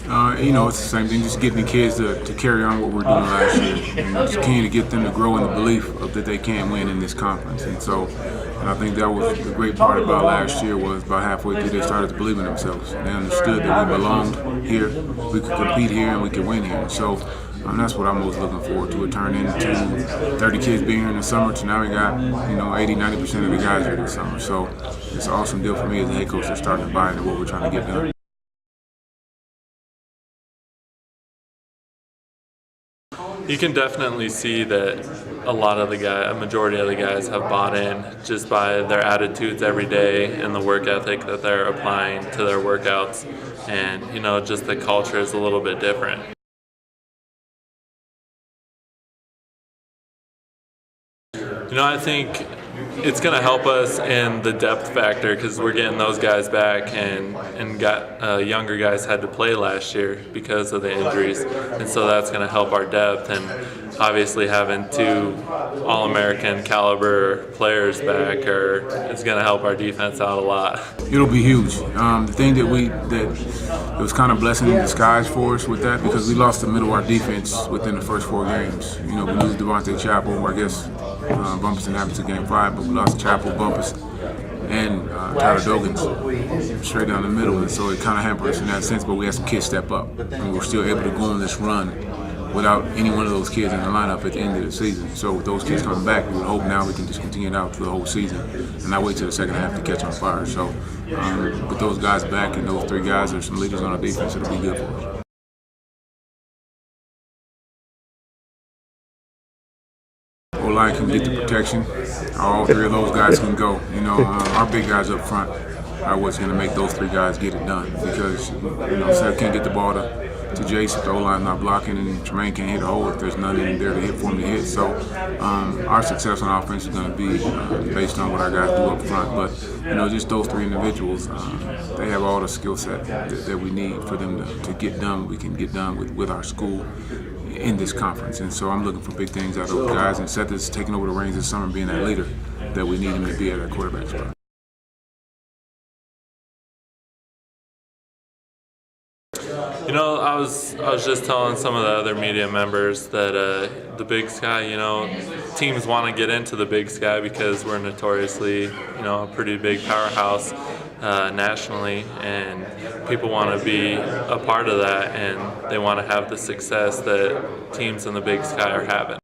It's the same thing, just getting the kids to carry on what we're doing last year and just continue to get them to grow in the belief of that they can win in this conference. And I think that was the great part about last year was about halfway through they started to believe in themselves. They understood that we belonged here, we could compete here, and we could win here. So that's what I'm most looking forward to. It turned into 30 kids being here in the summer to now we got 80-90% of the guys here this summer. So it's an awesome deal for me as a head coach to start to buy into what we're trying to get done. You can definitely see that a majority of the guys have bought in just by their attitudes every day and the work ethic that they're applying to their workouts. And, just the culture is a little bit different. I think it's going to help us in the depth factor because we're getting those guys back and got younger guys had to play last year because of the injuries, and so that's going to help our depth. And obviously having 2 All-American caliber players back is going to help our defense out a lot. It'll be huge. The thing that it was kind of blessing in disguise for us with that because we lost the middle of our defense within the first 4 games. We lose Devontae Chappell, I guess. Bumpus didn't happen to game 5, but we lost Chappell, Bumpus, and Tyler Dogans straight down the middle, and so it kind of hampered us in that sense. But we had some kids step up, and we were still able to go on this run without any one of those kids in the lineup at the end of the season. So with those kids coming back, we would hope now we can just continue it out for the whole season and not wait till the second half to catch on fire. So with those guys back and those 3 guys are some leaders on our defense, it'll be good for us. O-line can get the protection. All 3 of those guys can go. Our big guys up front are what's going to make those 3 guys get it done because Seth can't get the ball to Jace if the O-line's not blocking, and Tremaine can't hit a hole if there's none in there to hit for him to hit. So our success on offense is going to be based on what our guys do up front. But just those 3 individuals, they have all the skill set that we need for them to get done. We can get done with our school in this conference, and so I'm looking for big things out of those guys. And Seth is taking over the reins this summer, being that leader that we need him to be at our quarterback spot. I was just telling some of the other media members that the Big Sky, teams want to get into the Big Sky because we're notoriously, a pretty big powerhouse nationally, and people want to be a part of that, and they want to have the success that teams in the Big Sky are having.